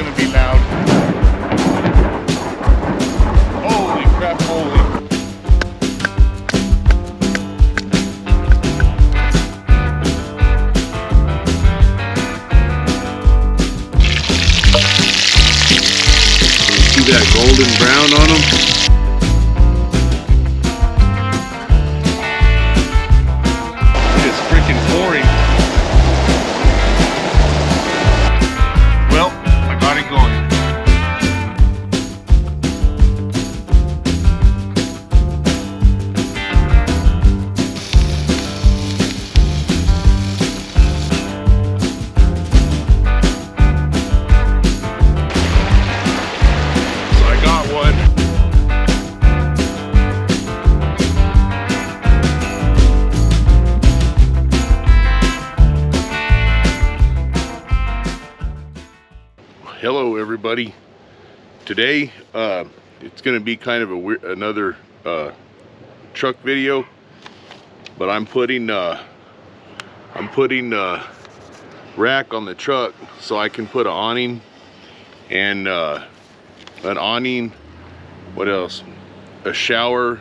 gonna be loud. Holy crap, holy. See that golden brown on them? It's freaking pouring. Well, I got it going. Hello everybody. Today it's going to be kind of another truck video, but I'm putting rack on the truck so I can put an awning and what else, a shower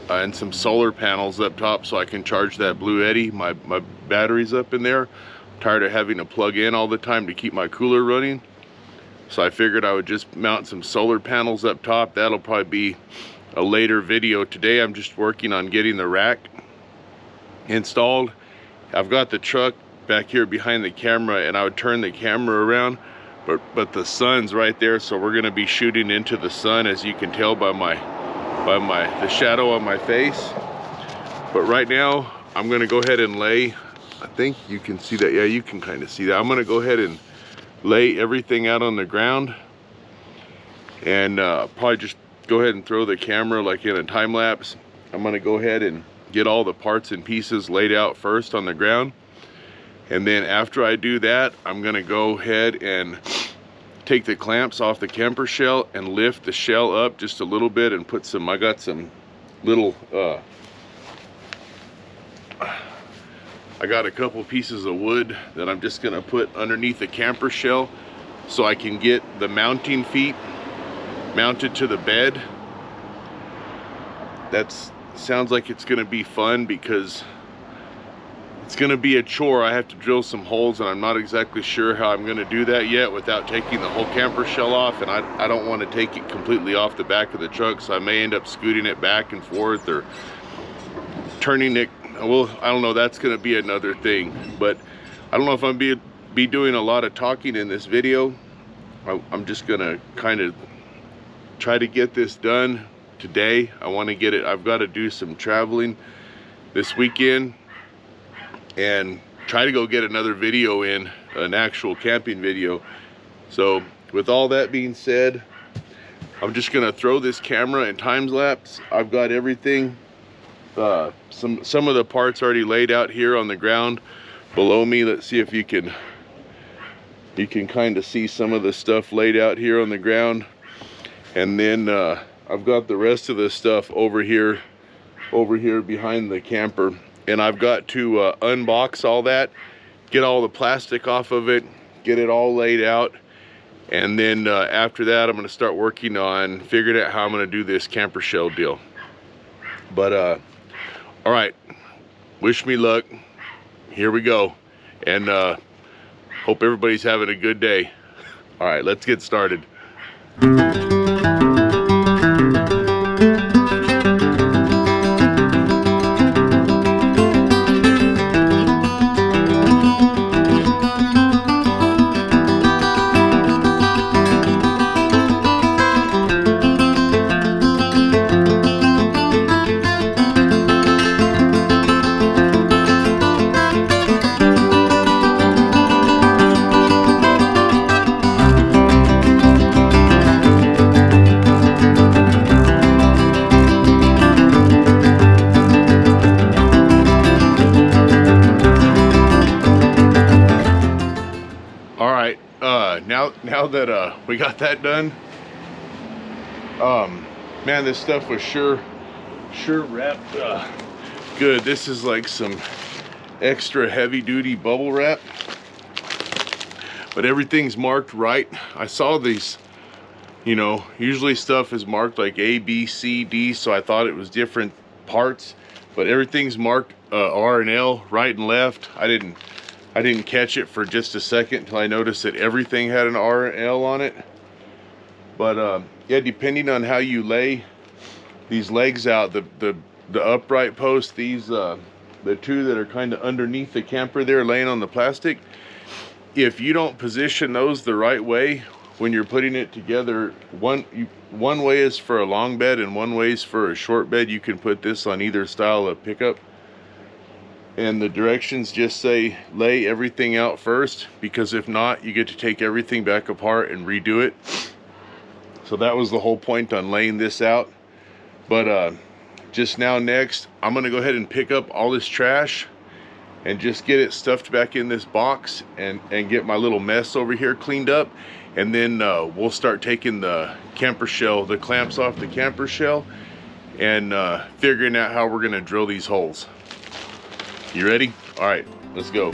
and some solar panels up top so I can charge that Blue Eddy. My battery's up in there. I'm tired of having to plug in all the time to keep my cooler running. So I figured I would just mount some solar panels up top. That'll probably be a later video. Today I'm just working on getting the rack installed. I've got the truck back here behind the camera, and I would turn the camera around, but the sun's right there, so we're gonna be shooting into the sun, as you can tell by the shadow on my face. But right now I'm gonna go ahead and lay, I think you can see that. Yeah, you can kind of see that. I'm gonna go ahead and lay everything out on the ground, and probably just go ahead and throw the camera like in a time lapse. I'm gonna go ahead and get all the parts and pieces laid out first on the ground, and then after I do that, I'm gonna go ahead and take the clamps off the camper shell and lift the shell up just a little bit and put some, I got some little I got a couple pieces of wood that I'm just gonna put underneath the camper shell so I can get the mounting feet mounted to the bed. That sounds like it's gonna be fun because it's gonna be a chore. I have to drill some holes, and I'm not exactly sure how I'm gonna do that yet without taking the whole camper shell off, and I don't want to take it completely off the back of the truck, so I may end up scooting it back and forth or turning it. Well, I don't know, that's gonna be another thing, but I don't know if I'm be doing a lot of talking in this video. I'm just gonna kind of try to get this done today. I want to get it, I've got to do some traveling this weekend and try to go get another video in, an actual camping video. So with all that being said, I'm just gonna throw this camera in time lapse. I've got everything, some of the parts already laid out here on the ground below me. Let's see if you can kind of see some of the stuff laid out here on the ground, and then I've got the rest of the stuff over here behind the camper, and I've got to unbox all that, get all the plastic off of it, get it all laid out, and then after that I'm going to start working on figuring out how I'm going to do this camper shell deal. But all right, wish me luck. Here we go, and hope everybody's having a good day. All right, let's get started. Now that we got that done, man, this stuff was sure wrapped good. This is like some extra heavy duty bubble wrap, but everything's marked right. I saw these, you know, usually stuff is marked like A, B, C, D, so I thought it was different parts, but everything's marked R and L, right and left. I didn't catch it for just a second until I noticed that everything had an R and L on it. But yeah, depending on how you lay these legs out, the upright posts, these the two that are kind of underneath the camper there laying on the plastic, if you don't position those the right way when you're putting it together, one way is for a long bed and one way is for a short bed. You can put this on either style of pickup, and the directions just say lay everything out first, because if not, you get to take everything back apart and redo it. So that was the whole point on laying this out. But just now, next, I'm gonna go ahead and pick up all this trash and just get it stuffed back in this box and get my little mess over here cleaned up. And then we'll start taking the camper shell, the clamps off the camper shell, and figuring out how we're gonna drill these holes. You ready? All right, let's go.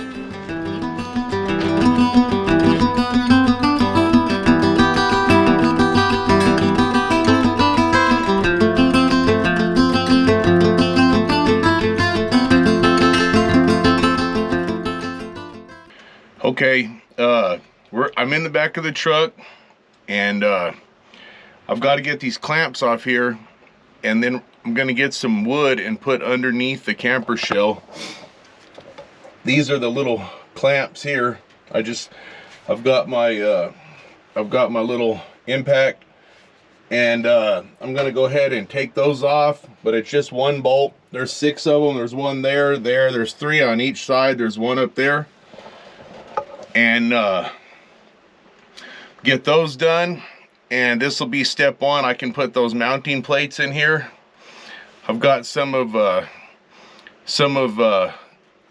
Okay, I'm in the back of the truck, and I've got to get these clamps off here, and then I'm gonna get some wood and put underneath the camper shell. These are the little clamps here. I've got my little impact, and I'm gonna go ahead and take those off, but it's just one bolt. There's 6 of them. There's one there's 3 on each side. There's one up there. And get those done, and this will be step 1. I can put those mounting plates in here. I've got some of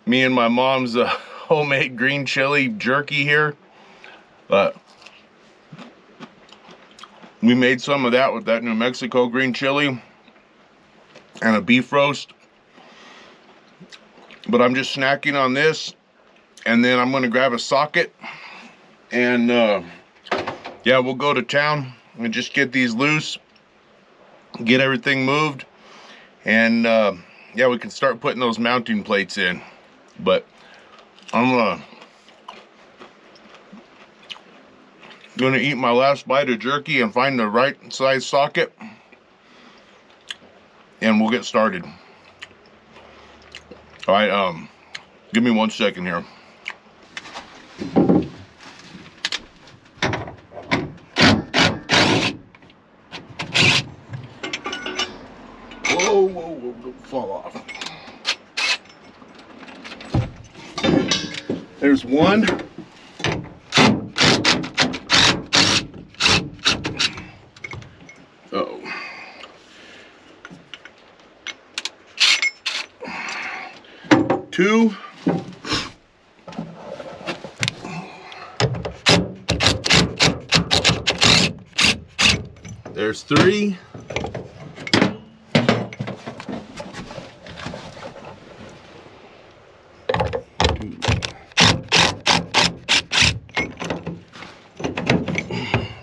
me and my mom's homemade green chili jerky here. We made some of that with that New Mexico green chili and a beef roast. But I'm just snacking on this. And then I'm going to grab a socket, and yeah, we'll go to town and just get these loose, get everything moved, and yeah, we can start putting those mounting plates in. But I'm gonna eat my last bite of jerky and find the right size socket, and we'll get started. All right, give me 1 second here. Whoa, don't fall off. There's one. Uh-oh. 2. There's 3.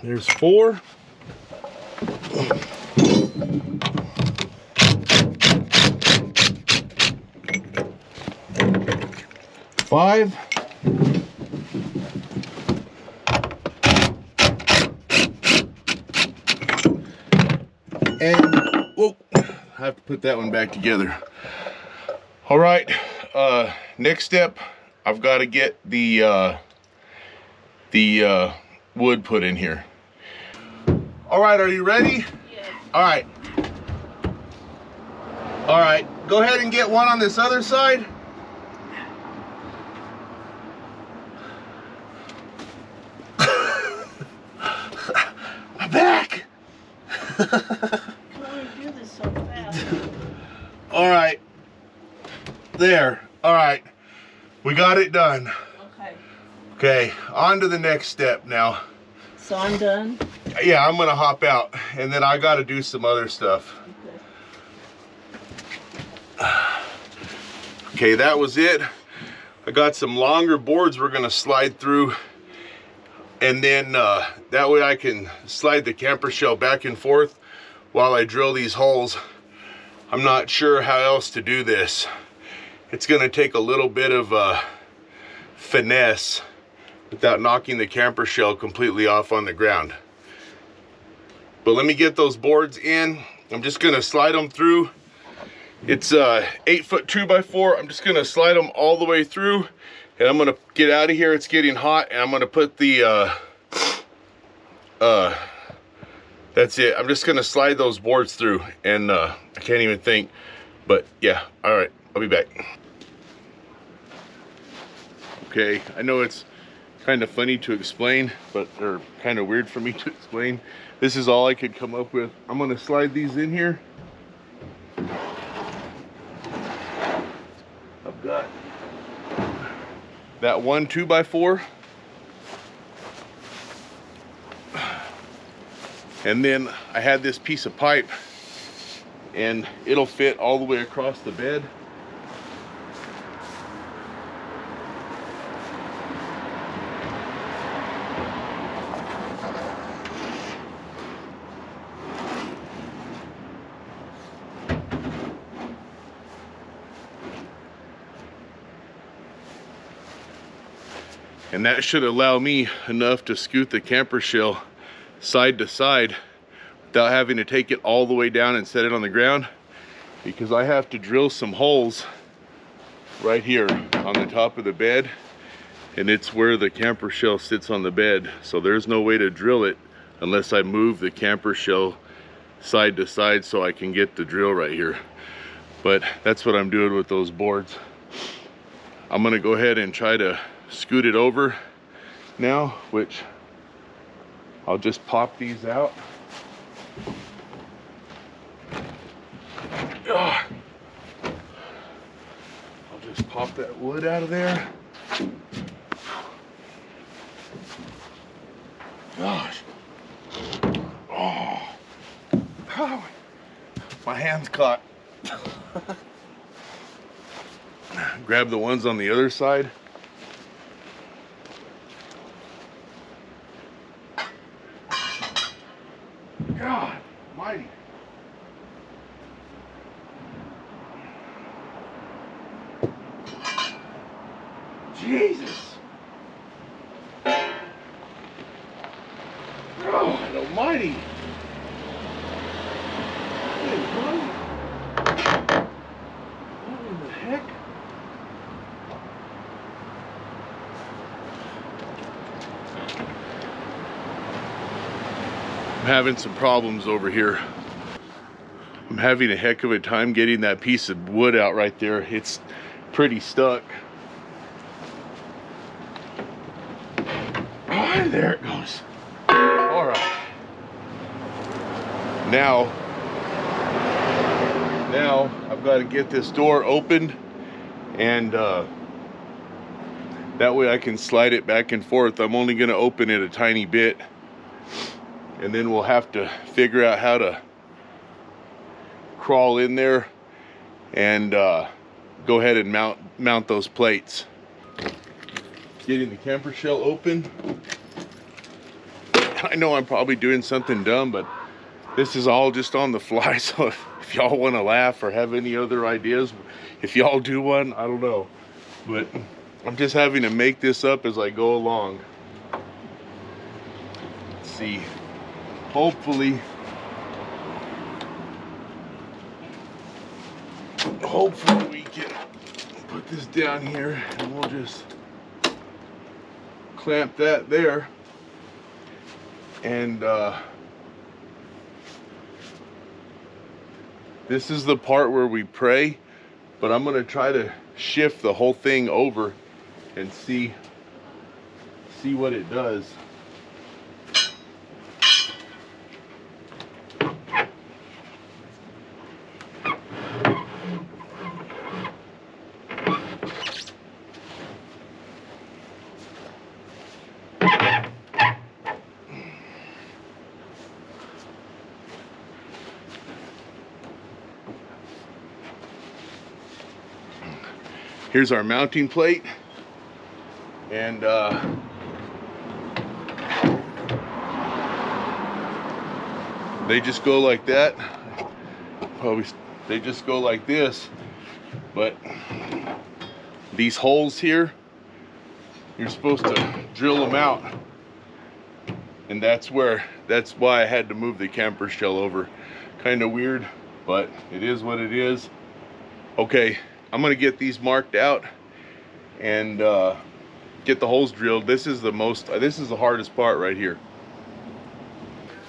There's 4. 5. And whoa, I have to put that one back together. All right, next step, I've got to get the wood put in here. All right, are you ready? Yes. All right. All right, go ahead and get one on this other side. My back. Why do you do this so fast? All right. There. All right. We got it done. Okay. Okay, on to the next step now. So I'm done? Yeah, I'm gonna hop out, and then I gotta do some other stuff. Okay. Okay, that was it. I got some longer boards we're gonna slide through, And then that way I can slide the camper shell back and forth while I drill these holes. I'm not sure how else to do this. It's gonna take a little bit of finesse without knocking the camper shell completely off on the ground. But let me get those boards in. I'm just gonna slide them through. It's 8-foot 2x4. I'm just gonna slide them all the way through, and I'm gonna get out of here. It's getting hot, and I'm gonna put the that's it. I'm just gonna slide those boards through, and I can't even think, but yeah. All right, I'll be back. Okay, I know it's kind of funny to explain, but or kind of weird for me to explain. This is all I could come up with. I'm gonna slide these in here. I've got that one 2x4, and then I had this piece of pipe, and it'll fit all the way across the bed. And that should allow me enough to scoot the camper shell side to side without having to take it all the way down and set it on the ground, because I have to drill some holes right here on the top of the bed, and it's where the camper shell sits on the bed. So there's no way to drill it unless I move the camper shell side to side so I can get the drill right here. But that's what I'm doing with those boards. I'm gonna go ahead and try to scoot it over now, which I'll just pop these out. I'll just pop that wood out of there. Gosh. Oh. My hand's caught. Grab the ones on the other side. God almighty. Jesus. God almighty. What in the heck? I'm having some problems over here. I'm having a heck of a time getting that piece of wood out right there. It's pretty stuck. Oh, there it goes. All right. Now I've got to get this door opened, and that way I can slide it back and forth. I'm only going to open it a tiny bit, and then we'll have to figure out how to crawl in there and go ahead and mount those plates. Getting the camper shell open. I know I'm probably doing something dumb, but this is all just on the fly, so if y'all want to laugh or have any other ideas, if y'all do one, I don't know, but I'm just having to make this up as I go along. Let's see, hopefully we can put this down here, and we'll just clamp that there, and this is the part where we pray, but I'm gonna try to shift the whole thing over and see what it does. Here's our mounting plate, and they just go like that. Probably they just go like this, but these holes here, you're supposed to drill them out, and that's why I had to move the camper shell over. Kind of weird, but it is what it is. Okay, I'm gonna get these marked out and get the holes drilled. This is the hardest part right here.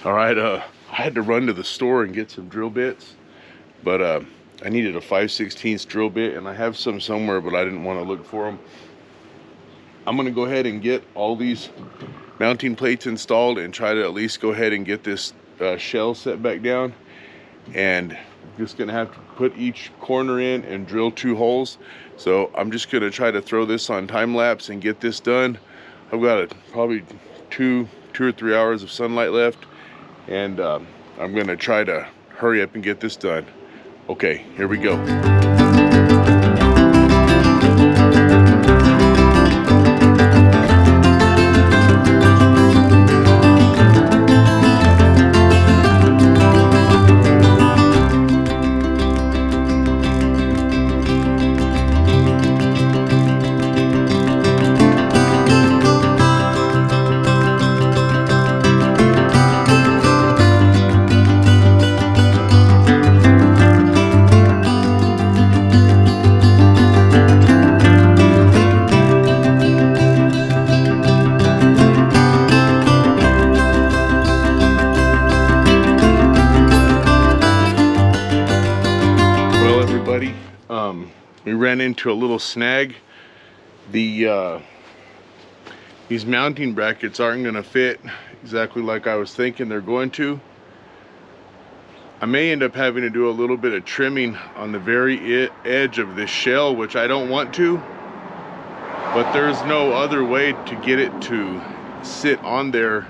All right, I had to run to the store and get some drill bits, but I needed a 5/16 drill bit, and I have some somewhere, but I didn't want to look for them. I'm gonna go ahead and get all these mounting plates installed and try to at least go ahead and get this shell set back down, and just gonna have to put each corner in and drill 2 holes. So I'm just gonna try to throw this on time lapse and get this done. I've got probably two or 3 hours of sunlight left, and I'm gonna try to hurry up and get this done. Okay, here we go. We ran into a little snag. These mounting brackets aren't going to fit exactly like I was thinking they're going to. I may end up having to do a little bit of trimming on the very edge of this shell, which I don't want to, but there's no other way to get it to sit on there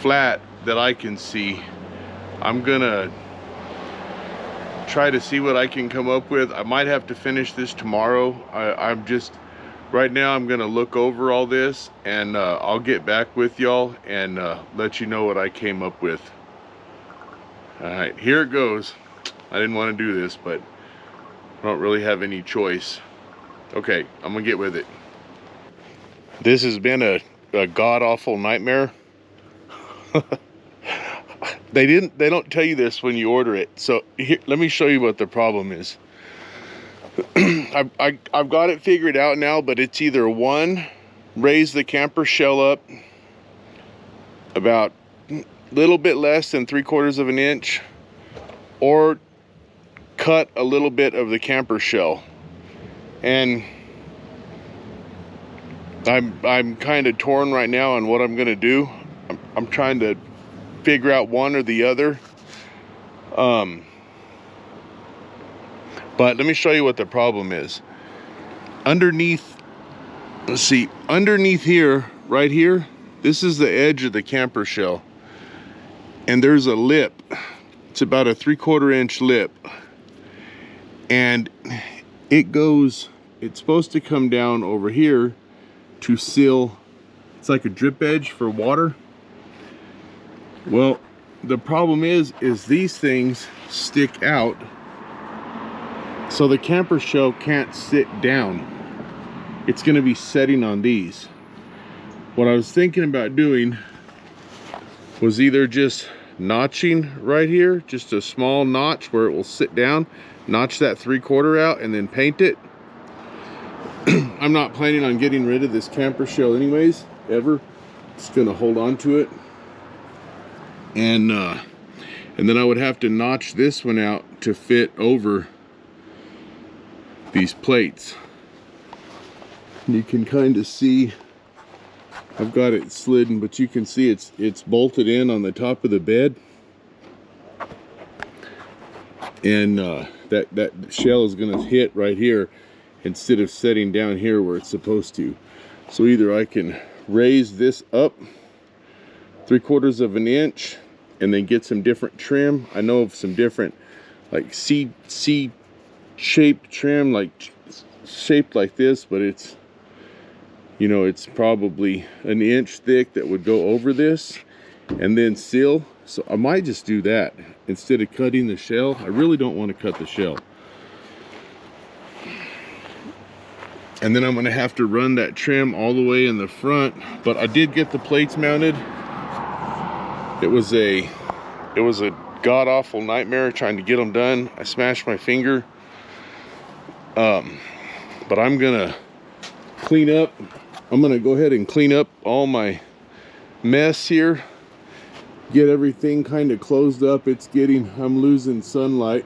flat that I can see. I'm gonna try to see what I can come up with. I might have to finish this tomorrow. Right now I'm gonna look over all this, and I'll get back with y'all and let you know what I came up with. All right, here it goes. I didn't want to do this, but I don't really have any choice. Okay, I'm gonna get with it. This has been a god-awful nightmare. They don't tell you this when you order it. So here, let me show you what the problem is. I've got it figured out now, but it's either one, raise the camper shell up about a little bit less than 3/4 of an inch, or cut a little bit of the camper shell. And I'm kind of torn right now on what I'm gonna do. I'm trying to figure out one or the other. But let me show you what the problem is. Underneath, let's see, underneath here, right here, this is the edge of the camper shell. And there's a lip. It's about a 3/4 inch lip. And it's supposed to come down over here to seal. It's like a drip edge for water. Well, the problem is these things stick out, so the camper shell can't sit down. It's going to be setting on these. What I was thinking about doing was either just notching right here, just a small notch where it will sit down, notch that 3/4 out, and then paint it. I'm not planning on getting rid of this camper shell anyways, ever. Just going to hold on to it. And then I would have to notch this one out to fit over these plates. You can kind of see I've got it slidden, but you can see it's bolted in on the top of the bed, and that shell is going to hit right here instead of setting down here where it's supposed to. So either I can raise this up 3/4 of an inch and then get some different trim. I know of some different like C-shaped trim, like shaped like this, but it's, you know, it's probably an inch thick that would go over this, and then seal So I might just do that instead of cutting the shell. I really don't want to cut the shell. And then I'm going to have to run that trim all the way in the front. But I did get the plates mounted. It was a god-awful nightmare trying to get them done. I smashed my finger. But I'm gonna clean up. I'm gonna go ahead and clean up all my mess here. Get everything kind of closed up. I'm losing sunlight.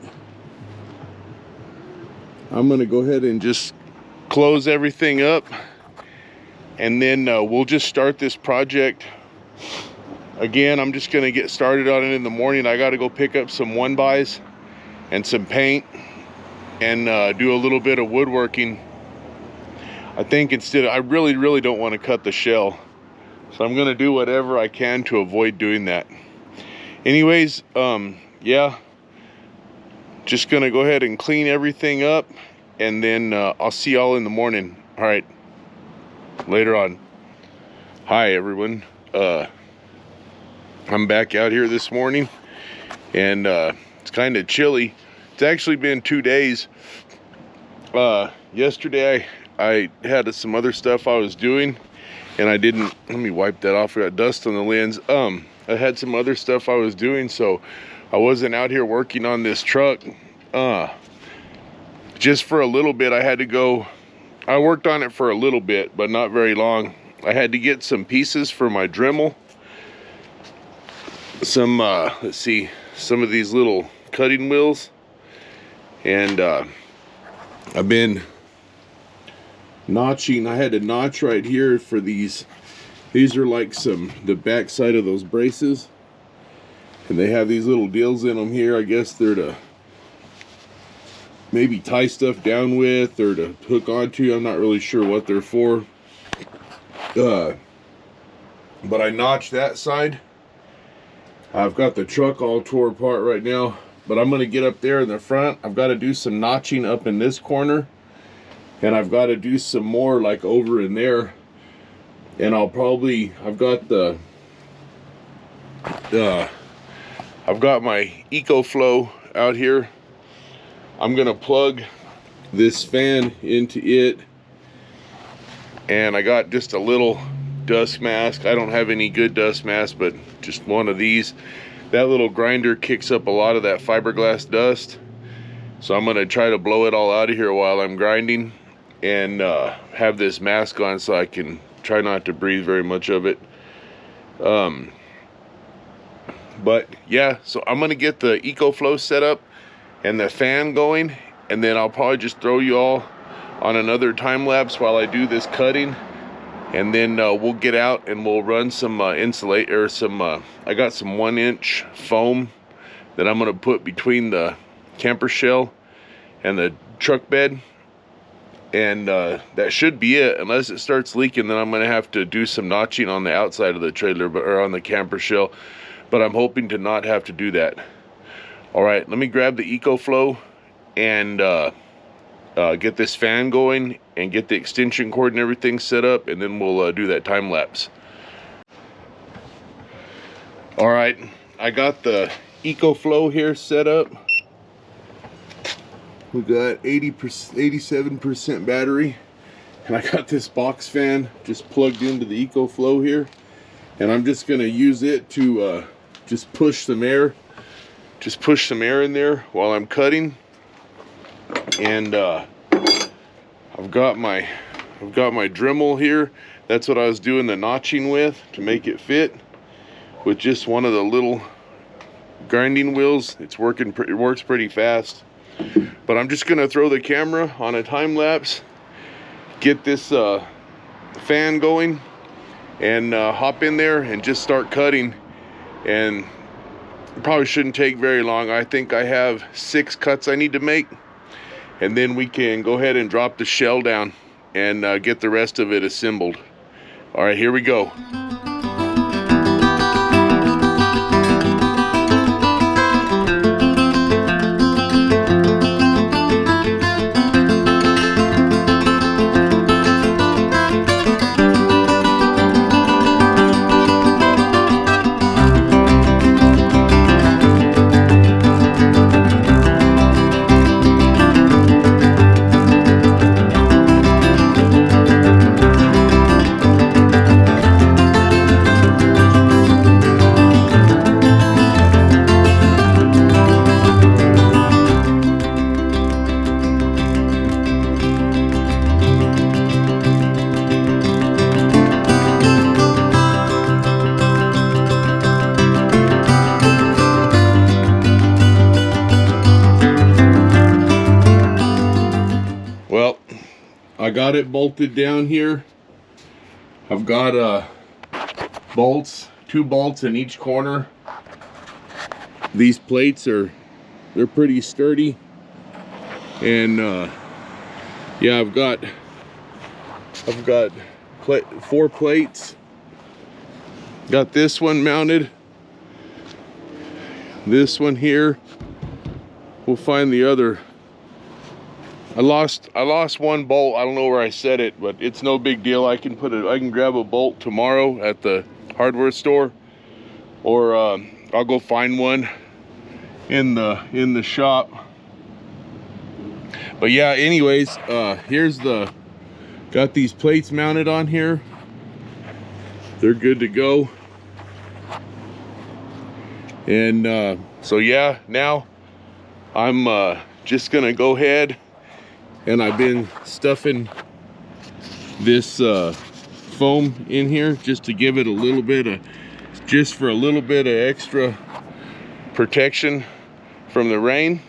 I'm gonna go ahead and just close everything up, and then we'll just start this project. Again, I'm just gonna get started on it in the morning. I gotta go pick up some 1-bys and some paint and do a little bit of woodworking. I think I really don't want to cut the shell. So I'm gonna do whatever I can to avoid doing that. Anyways, yeah, just gonna go ahead and clean everything up, and then I'll see y'all in the morning. All right, later on. Hi everyone. I'm back out here this morning, and it's kind of chilly. It's actually been 2 days. Yesterday I had some other stuff I was doing, and I didn't, let me wipe that off. I got dust on the lens. I had some other stuff I was doing, so I wasn't out here working on this truck. Just for a little bit, I had to go. I worked on it for a little bit, but not very long. I had to get some pieces for my Dremel. Some, let's see, some of these little cutting wheels. And I've been notching. I had to notch right here for these. These are like the back side of those braces. And they have these little deals in them here. I guess they're to maybe tie stuff down with or to hook onto. I'm not really sure what they're for. But I notched that side. I've got the truck all tore apart right now, but I'm going to get up there in the front. I've got to do some notching up in this corner, and I've got to do some more like over in there. And I've got my EcoFlow out here. I'm going to plug this fan into it, and I got just a little dust mask. I don't have any good dust mask, but just one of these. That little grinder kicks up a lot of that fiberglass dust, so I'm gonna try to blow it all out of here while I'm grinding, and have this mask on so I can try not to breathe very much of it. But yeah, so I'm gonna get the EcoFlow set up and the fan going, and then I'll probably just throw you all on another time lapse while I do this cutting. And then we'll get out and we'll run some insulate, or some I got some 1-inch foam that I'm gonna put between the camper shell and the truck bed, and that should be it. Unless it starts leaking, then I'm gonna have to do some notching on the outside of the trailer, or on the camper shell, but I'm hoping to not have to do that. All right, let me grab the EcoFlow and get this fan going and get the extension cord and everything set up, and then we'll do that time lapse. All right, I got the EcoFlow here set up. We got 87% battery, and I got this box fan just plugged into the EcoFlow here, and I'm just gonna use it to just push some air in there while I'm cutting. And I've got my Dremel here. That's what I was doing the notching with to make it fit, with just one of the little grinding wheels. It works pretty fast. But I'm just gonna throw the camera on a time lapse, get this fan going, and hop in there and just start cutting. And it probably shouldn't take very long. I think I have 6 cuts I need to make, and then we can go ahead and drop the shell down and get the rest of it assembled. All right, here we go. I got it bolted down here. I've got bolts, 2 bolts in each corner. These plates they're pretty sturdy. And yeah, I've got 4 plates. Got this one mounted. This one here. We'll find the other. I lost 1 bolt. I don't know where I set it, but it's no big deal. I can grab a bolt tomorrow at the hardware store, or I'll go find one in the shop. But yeah, anyways, got these plates mounted on here. They're good to go. And so yeah, now I'm just gonna go ahead, and I've been stuffing this foam in here just to give it a little bit of extra protection from the rain.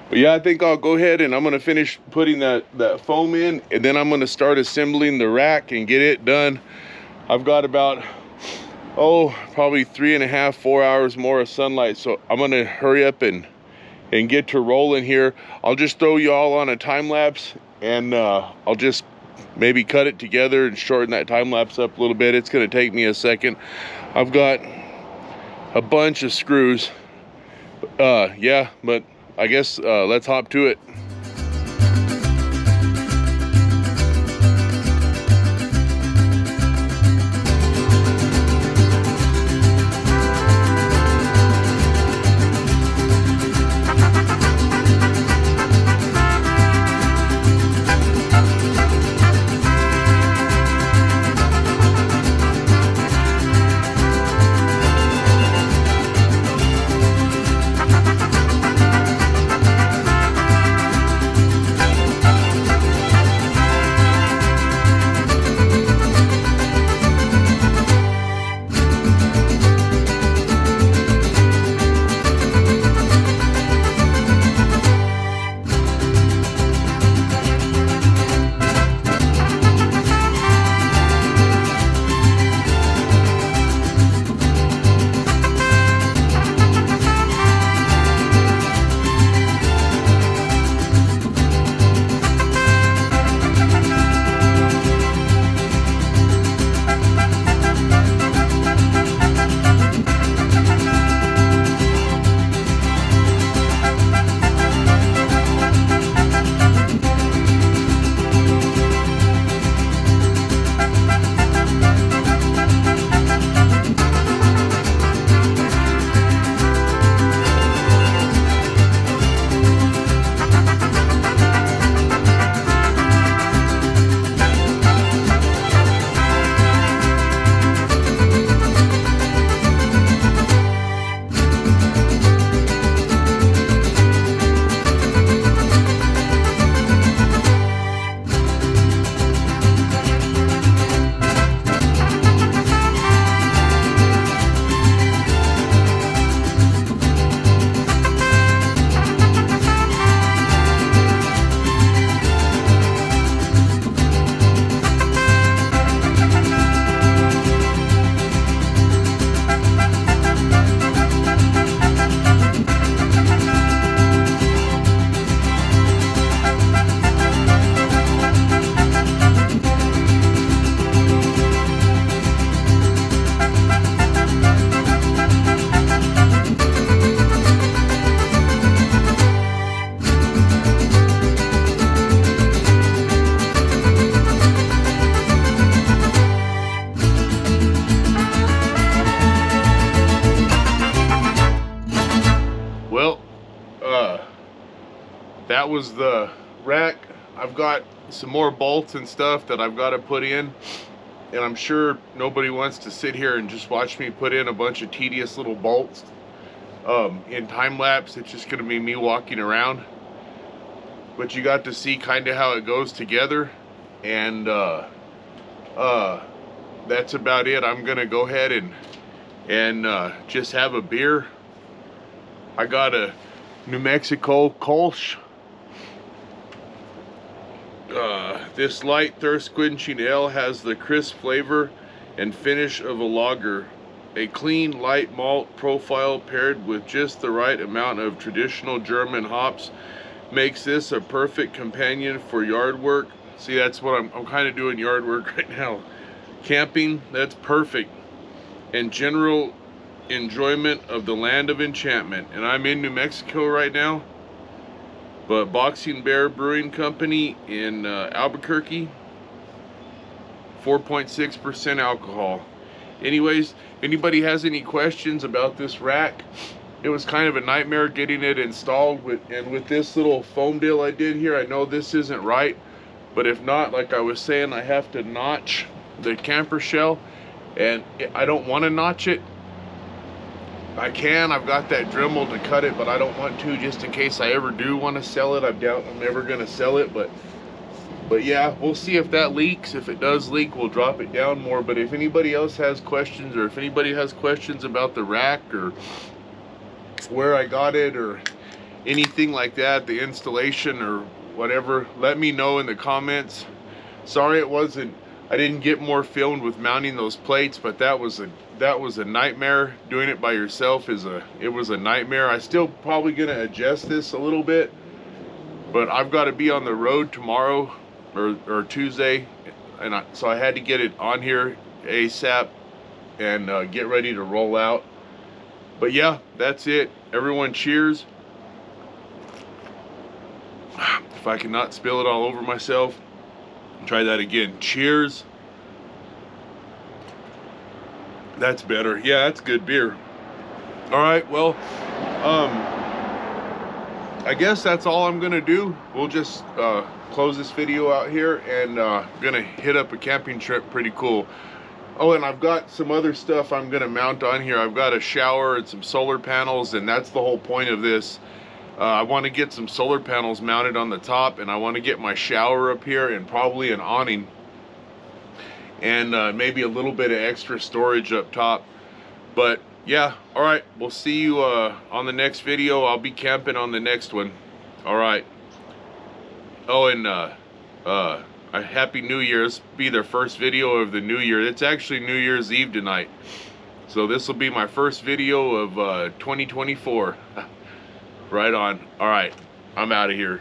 But yeah, I think I'll go ahead and I'm gonna finish putting that foam in, and then I'm gonna start assembling the rack and get it done. I've got about probably 3.5 to 4 hours more of sunlight, so I'm gonna hurry up and get to rolling here. I'll just throw you all on a time lapse, and I'll just maybe cut it together and shorten that time lapse up a little bit. It's gonna take me a second. I've got a bunch of screws. Yeah, but I guess let's hop to it. That was the rack. I've got some more bolts and stuff that I've got to put in, and I'm sure nobody wants to sit here and just watch me put in a bunch of tedious little bolts in time lapse. It's just going to be me walking around, but you got to see kind of how it goes together, and that's about it. I'm gonna go ahead and just have a beer. I got a New Mexico Kolsch This light thirst quenching ale has the crisp flavor and finish of a lager. A clean, light malt profile paired with just the right amount of traditional German hops makes this a perfect companion for yard work. See, that's what I'm kind of doing yard work right now. Camping, that's perfect. And general enjoyment of the land of enchantment. And I'm in New Mexico right now. But Boxing Bear Brewing Company in Albuquerque, 4.6% alcohol. Anyways, anybody has any questions about this rack? It was kind of a nightmare getting it installed with this little foam deal I did here. I know this isn't right, but if not, like I was saying, I have to notch the camper shell, and I don't want to notch it. I've got that Dremel to cut it, but I don't want to, just in case I ever do want to sell it. I doubt I'm ever going to sell it, but yeah, we'll see if that leaks. If it does leak, we'll drop it down more. But if anybody else has questions, or if anybody has questions about the rack or where I got it or anything like that, the installation or whatever, let me know in the comments. Sorry I didn't get more filmed with mounting those plates, but that was a nightmare. Doing it by yourself it was a nightmare. I still probably gonna adjust this a little bit, but I've got to be on the road tomorrow or Tuesday, and so I had to get it on here ASAP and get ready to roll out. But yeah, that's it. Everyone, cheers. If I cannot spill it all over myself, try that again. Cheers. That's better. Yeah, that's good beer. All right, well, I guess that's all I'm gonna do. We'll just close this video out here, and gonna hit up a camping trip. Pretty cool. Oh, and I've got some other stuff I'm gonna mount on here. I've got a shower and some solar panels, and that's the whole point of this. I want to get some solar panels mounted on the top, and I want to get my shower up here and probably an awning, and maybe a little bit of extra storage up top. But yeah, all right, we'll see you on the next video. I'll be camping on the next one. All right. Oh, and a Happy New Year's. Be the first video of the new year. It's actually New Year's Eve tonight, so this will be my first video of 2024. Right on. All right, I'm out of here.